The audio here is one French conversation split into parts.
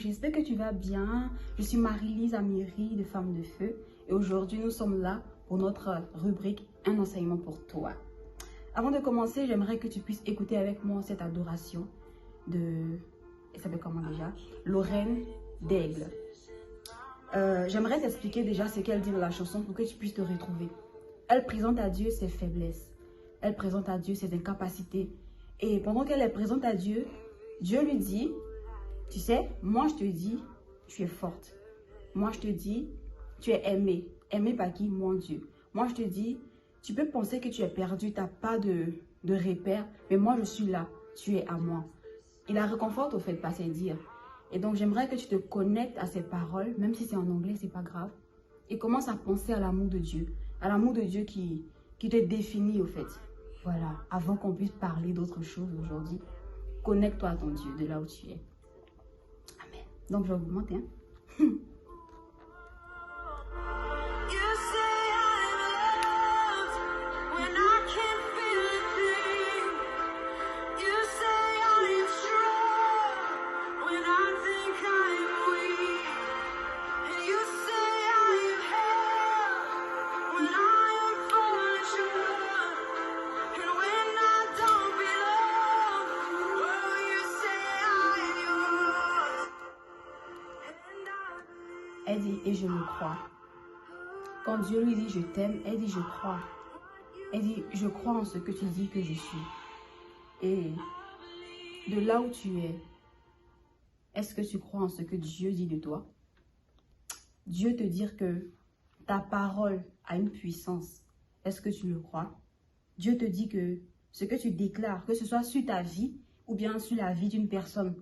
j'espère que tu vas bien. Je suis Marie-Lise Amiri de Femmes de Feu et aujourd'hui nous sommes là pour notre rubrique Un enseignement pour toi. Avant de commencer, j'aimerais que tu puisses écouter avec moi cette adoration de... Elle s'appelle comment déjà? Lorraine d'Aigle. J'aimerais t'expliquer déjà ce qu'elle dit dans la chanson pour que tu puisses te retrouver. Elle présente à Dieu ses faiblesses. Elle présente à Dieu ses incapacités. Et pendant qu'elle les présente à Dieu, Dieu lui dit, tu sais, moi je te dis, tu es forte. Moi je te dis, tu es aimée. Aimée par qui? Mon Dieu. Moi je te dis, tu peux penser que tu es perdu, tu n'as pas de repère, mais moi je suis là, tu es à moi. Il la réconforte au fait par ses dires. Et donc j'aimerais que tu te connectes à ces paroles, même si c'est en anglais, c'est pas grave. Et commence à penser à l'amour de Dieu. À l'amour de Dieu qui te définit au fait. Voilà, avant qu'on puisse parler d'autre chose aujourd'hui, connecte-toi à ton Dieu, de là où tu es. Amen. Donc je vais augmenter. Hein? Elle dit, et je le crois. Quand Dieu lui dit, je t'aime, elle dit, je crois. Elle dit, je crois en ce que tu dis que je suis. Et de là où tu es, est-ce que tu crois en ce que Dieu dit de toi? Dieu te dit que ta parole a une puissance. Est-ce que tu le crois? Dieu te dit que ce que tu déclares, que ce soit sur ta vie ou bien sur la vie d'une personne,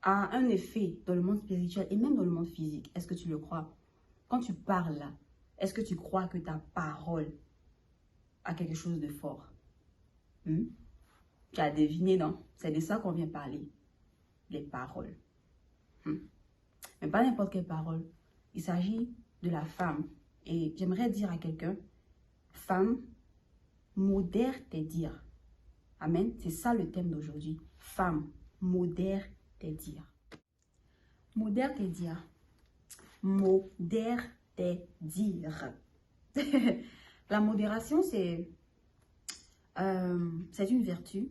a un effet dans le monde spirituel et même dans le monde physique. Est-ce que tu le crois? Quand tu parles là, est-ce que tu crois que ta parole a quelque chose de fort? Tu as deviné, non? C'est de ça qu'on vient parler. Les paroles. Mais pas n'importe quelle parole. Il s'agit de la femme. Et j'aimerais dire à quelqu'un, femme, modère tes dires. Amen. C'est ça le thème d'aujourd'hui. Femme, modère tes dires. Modère tes dires. Modère tes dires. La modération, c'est une vertu.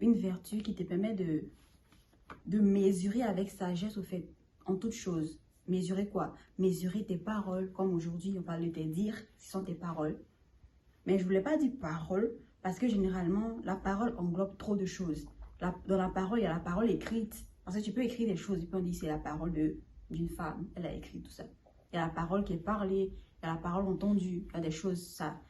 Une vertu qui te permet de mesurer avec sagesse au fait, en toute chose. Mesurer quoi? Mesurer tes paroles. Comme aujourd'hui, on parle de tes dires, ce sont tes paroles. Mais je ne voulais pas dire parole parce que généralement, la parole englobe trop de choses. Dans la parole, il y a la parole écrite. Parce que tu peux écrire des choses, et puis on dit c'est la parole d'une femme, elle a écrit tout ça. Il y a la parole qui est parlée, il y a la parole entendue, il y a des choses, ça.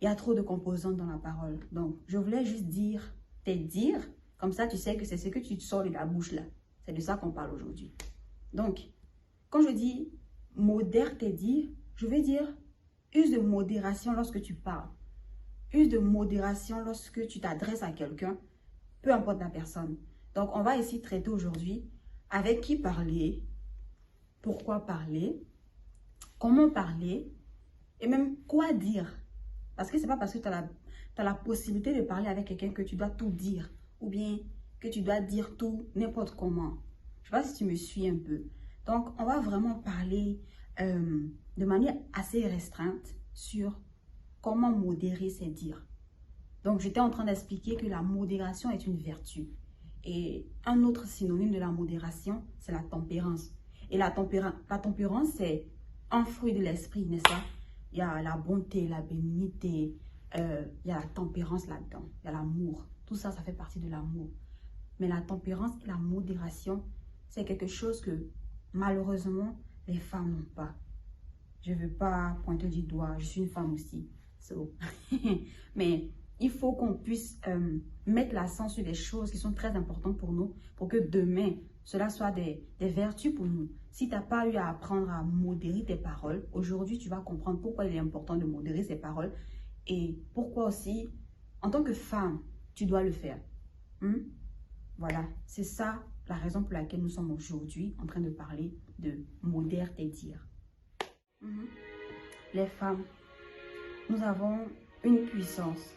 Il y a trop de composantes dans la parole. Donc, je voulais juste dire, tes dires, comme ça tu sais que c'est ce que tu te sors de la bouche là. C'est de ça qu'on parle aujourd'hui. Donc, quand je dis modère tes dires, je veux dire use de modération lorsque tu parles. Use de modération lorsque tu t'adresses à quelqu'un, peu importe la personne. Donc, on va ici traiter aujourd'hui avec qui parler, pourquoi parler, comment parler et même quoi dire. Parce que ce n'est pas parce que tu as la possibilité de parler avec quelqu'un que tu dois tout dire ou bien que tu dois dire tout n'importe comment. Je ne sais pas si tu me suis un peu. Donc, on va vraiment parler de manière assez restreinte sur comment modérer ses dires. Donc, j'étais en train d'expliquer que la modération est une vertu. Et un autre synonyme de la modération, c'est la tempérance. Et la tempérance, c'est un fruit de l'esprit, n'est-ce pas? Il y a la bonté, la bénignité, il y a la tempérance là-dedans, il y a l'amour. Tout ça, ça fait partie de l'amour. Mais la tempérance et la modération, c'est quelque chose que malheureusement, les femmes n'ont pas. Je ne veux pas pointer du doigt, je suis une femme aussi. So. Mais il faut qu'on puisse mettre l'accent sur des choses qui sont très importantes pour nous, pour que demain, cela soit des vertus pour nous. Si tu n'as pas eu à apprendre à modérer tes paroles, aujourd'hui, tu vas comprendre pourquoi il est important de modérer ses paroles et pourquoi aussi, en tant que femme, tu dois le faire. Voilà, c'est ça la raison pour laquelle nous sommes aujourd'hui en train de parler de modère tes dires. Les femmes, nous avons une puissance.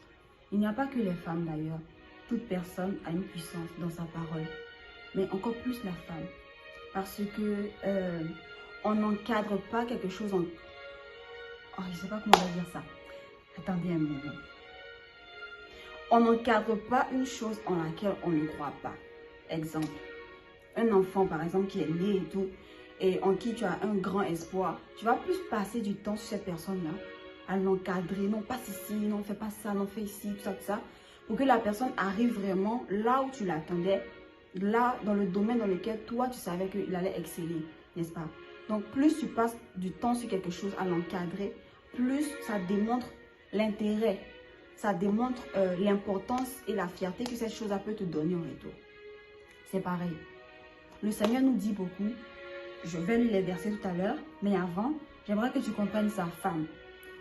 Il n'y a pas que les femmes d'ailleurs. Toute personne a une puissance dans sa parole. Mais encore plus la femme. Parce que on n'encadre pas quelque chose en... Oh, je ne sais pas comment on va dire ça. Attendez un moment. On n'encadre pas une chose en laquelle on ne croit pas. Exemple, un enfant par exemple qui est né et tout, et en qui tu as un grand espoir, tu vas plus passer du temps sur cette personne-là, à l'encadrer, non pas ici, non fais pas ça, non fais ici, tout ça, pour que la personne arrive vraiment là où tu l'attendais, là dans le domaine dans lequel toi tu savais qu'il allait exceller, n'est-ce pas? Donc plus tu passes du temps sur quelque chose à l'encadrer, plus ça démontre l'intérêt, ça démontre l'importance et la fierté que cette chose peut te donner en retour. C'est pareil. Le Seigneur nous dit beaucoup. Je vais lire les versets tout à l'heure, mais avant, j'aimerais que tu comprennes sa femme.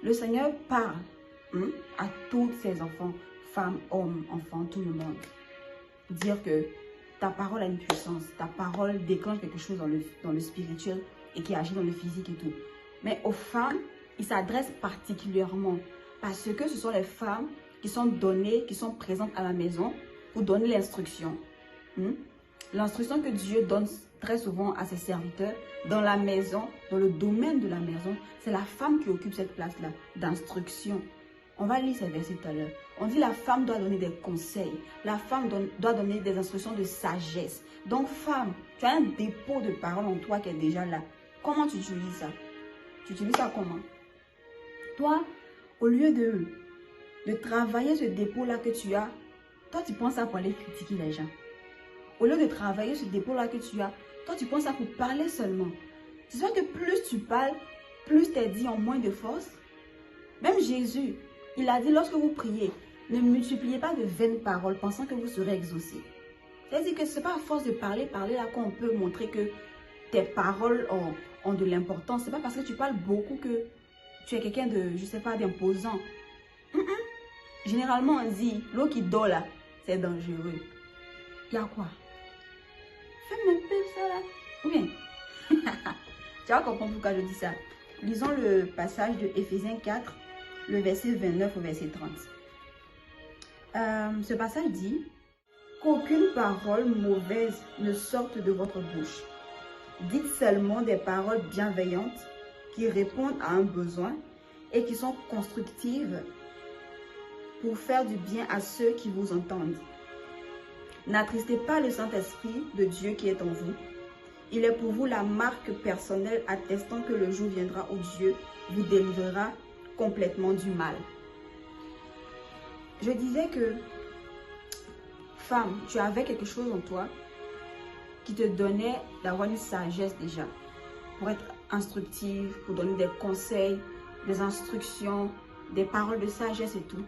Le Seigneur parle à tous ses enfants, femmes, hommes, enfants, tout le monde. Dire que ta parole a une puissance, ta parole déclenche quelque chose dans le spirituel et qui agit dans le physique et tout. Mais aux femmes, il s'adresse particulièrement parce que ce sont les femmes qui sont données, qui sont présentes à la maison pour donner l'instruction. L'instruction que Dieu donne très souvent à ses serviteurs dans la maison, dans le domaine de la maison, c'est la femme qui occupe cette place-là d'instruction. On va lire ces versets tout à l'heure. On dit la femme doit donner des conseils. La femme doit donner des instructions de sagesse. Donc femme, tu as un dépôt de parole en toi qui est déjà là. Comment tu utilises ça? Tu utilises ça comment? Toi, au lieu de travailler ce dépôt-là que tu as, toi tu penses ça pour aller critiquer les gens. Au lieu de travailler ce dépôt-là que tu as, toi, tu penses ça pour parler seulement. Tu sais que plus tu parles, plus tu es dit en moins de force. Même Jésus, il a dit, lorsque vous priez, ne multipliez pas de vaines paroles pensant que vous serez exaucés. C'est-à-dire que ce n'est pas à force de parler là qu'on peut montrer que tes paroles ont de l'importance. Ce n'est pas parce que tu parles beaucoup que tu es quelqu'un de, je ne sais pas, d'imposant. Généralement, on dit, l'eau qui dort là, c'est dangereux. Il y a quoi? Fais-moi un peu ça là. Ou bien, tu vas comprendre pourquoi je dis ça. Lisons le passage de Éphésiens 4, le verset 29 au verset 30. Ce passage dit qu'aucune parole mauvaise ne sorte de votre bouche. Dites seulement des paroles bienveillantes qui répondent à un besoin et qui sont constructives pour faire du bien à ceux qui vous entendent. N'attristez pas le Saint-Esprit de Dieu qui est en vous. Il est pour vous la marque personnelle attestant que le jour viendra où Dieu vous délivrera complètement du mal. Je disais que, femme, tu avais quelque chose en toi qui te donnait d'avoir une sagesse déjà, pour être instructive, pour donner des conseils, des instructions, des paroles de sagesse et tout.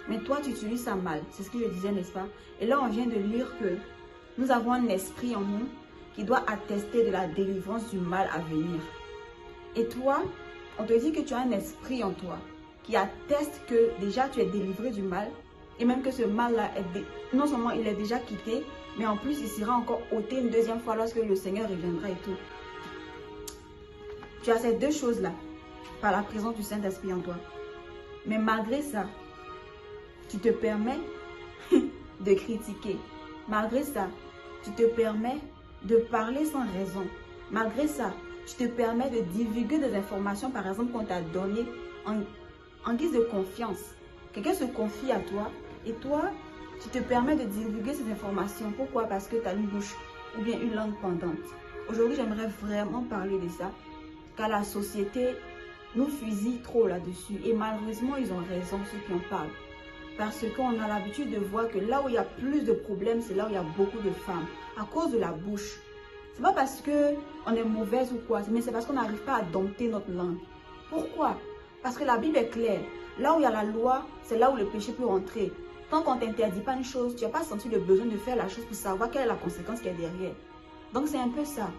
Mais toi, tu utilises ça mal. C'est ce que je disais, n'est-ce pas? Et là, on vient de lire que nous avons un esprit en nous qui doit attester de la délivrance du mal à venir. Et toi, on te dit que tu as un esprit en toi qui atteste que déjà tu es délivré du mal et même que ce mal-là, non seulement il est déjà quitté, mais en plus il sera encore ôté une deuxième fois lorsque le Seigneur reviendra et tout. Tu as ces deux choses-là par la présence du Saint-Esprit en toi. Mais malgré ça, tu te permets de critiquer. Malgré ça, tu te permets de parler sans raison. Malgré ça, tu te permets de divulguer des informations, par exemple, qu'on t'a données en guise de confiance. Quelqu'un se confie à toi et toi, tu te permets de divulguer ces informations. Pourquoi? Parce que tu as une bouche ou bien une langue pendante. Aujourd'hui, j'aimerais vraiment parler de ça, car la société nous fusille trop là-dessus. Et malheureusement, ils ont raison, ceux qui en parlent. Parce qu'on a l'habitude de voir que là où il y a plus de problèmes, c'est là où il y a beaucoup de femmes. À cause de la bouche. C'est pas parce qu'on est mauvaise ou quoi, mais c'est parce qu'on n'arrive pas à dompter notre langue. Pourquoi? Parce que la Bible est claire. Là où il y a la loi, c'est là où le péché peut rentrer. Tant qu'on ne t'interdit pas une chose, tu n'as pas senti le besoin de faire la chose pour savoir quelle est la conséquence qui est derrière. Donc c'est un peu ça.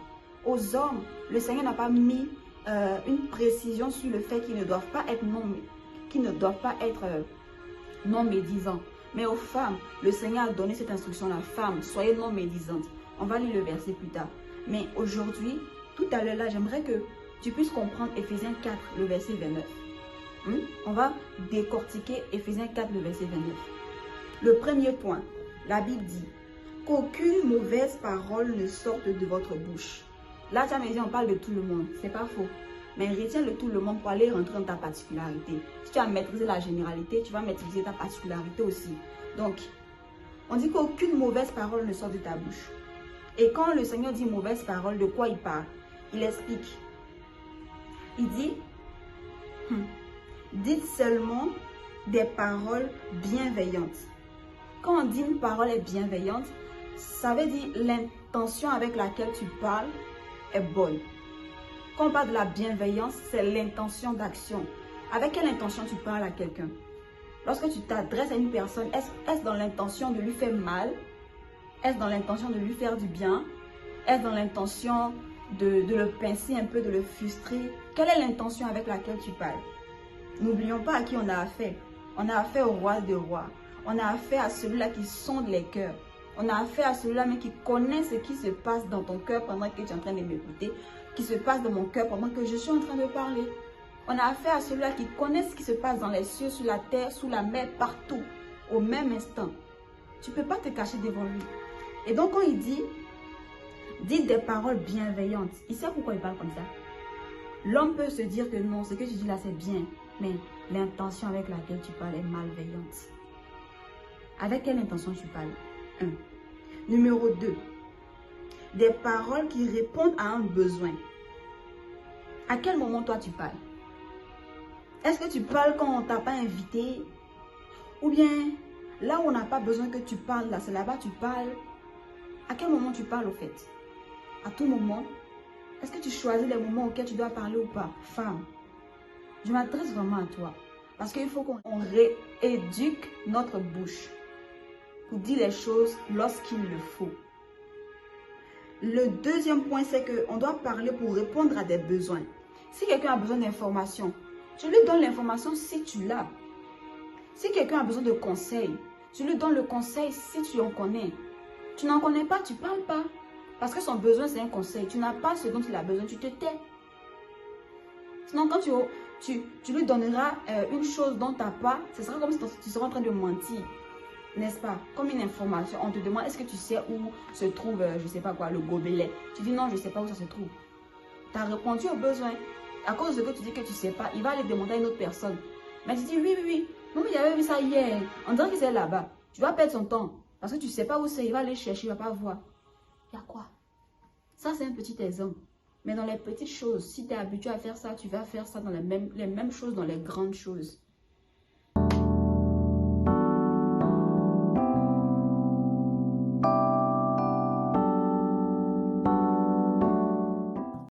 Aux hommes, le Seigneur n'a pas mis une précision sur le fait qu'ils ne doivent pas être non médisants. Mais aux femmes, le Seigneur a donné cette instruction-là. Femmes, soyez non médisantes. On va lire le verset plus tard. Mais aujourd'hui, tout à l'heure là, j'aimerais que tu puisses comprendre Éphésiens 4, le verset 29. On va décortiquer Éphésiens 4, le verset 29. Le premier point, la Bible dit, qu'aucune mauvaise parole ne sorte de votre bouche. Là, tu as dit, on parle de tout le monde. C'est pas faux. Mais retiens le tout le monde pour aller rentrer dans ta particularité. Si tu as maîtrisé la généralité, tu vas maîtriser ta particularité aussi. Donc, on dit qu'aucune mauvaise parole ne sort de ta bouche. Et quand le Seigneur dit mauvaise parole, de quoi il parle? Il explique. Il dit, dites seulement des paroles bienveillantes. Quand on dit une parole est bienveillante, ça veut dire l'intention avec laquelle tu parles est bonne. Quand on parle de la bienveillance, c'est l'intention d'action. Avec quelle intention tu parles à quelqu'un? Lorsque tu t'adresses à une personne, est-ce dans l'intention de lui faire mal? Est-ce dans l'intention de lui faire du bien? Est-ce dans l'intention de le pincer un peu, de le frustrer? Quelle est l'intention avec laquelle tu parles? N'oublions pas à qui on a affaire. On a affaire au roi des rois. On a affaire à celui-là qui sonde les cœurs. On a affaire à celui-là même qui connaît ce qui se passe dans ton cœur pendant que tu es en train de m'écouter, qui se passe dans mon cœur pendant que je suis en train de parler. On a affaire à celui-là qui connaît ce qui se passe dans les cieux, sur la terre, sous la mer, partout, au même instant. Tu ne peux pas te cacher devant lui. Et donc quand il dit, dites des paroles bienveillantes, il sait pourquoi il parle comme ça. L'homme peut se dire que non, ce que tu dis là c'est bien, mais l'intention avec laquelle tu parles est malveillante. Avec quelle intention tu parles? 1. Numéro 2. Des paroles qui répondent à un besoin. À quel moment toi tu parles? Est-ce que tu parles quand on ne t'a pas invité? Ou bien, là où on n'a pas besoin que tu parles, là c'est là-bas tu parles? À quel moment tu parles au fait? À tout moment? Est-ce que tu choisis les moments auxquels tu dois parler ou pas? Femme, je m'adresse vraiment à toi. Parce qu'il faut qu'on rééduque notre bouche pour dire les choses lorsqu'il le faut. Le deuxième point, c'est qu'on doit parler pour répondre à des besoins. Si quelqu'un a besoin d'informations, tu lui donnes l'information si tu l'as. Si quelqu'un a besoin de conseils, tu lui donnes le conseil si tu en connais. Tu n'en connais pas, tu ne parles pas. Parce que son besoin, c'est un conseil. Tu n'as pas ce dont il a besoin, tu te tais. Sinon, quand tu lui donneras une chose dont tu n'as pas, ce sera comme si tu seras en train de mentir. N'est-ce pas? Comme une information. On te demande, est-ce que tu sais où se trouve, je ne sais pas quoi, le gobelet? Tu dis non, je ne sais pas où ça se trouve. Tu as répondu aux besoins. À cause de ce que tu dis que tu ne sais pas, il va aller demander à une autre personne. Mais tu dis, oui, oui, oui. Non, mais j'avais vu ça hier. On dirait que c'est là-bas. Tu vas perdre son temps. Parce que tu ne sais pas où c'est. Il va aller chercher, il ne va pas voir. Il y a quoi? Ça, c'est un petit exemple. Mais dans les petites choses, si tu es habitué à faire ça, tu vas faire ça dans les mêmes choses, dans les grandes choses.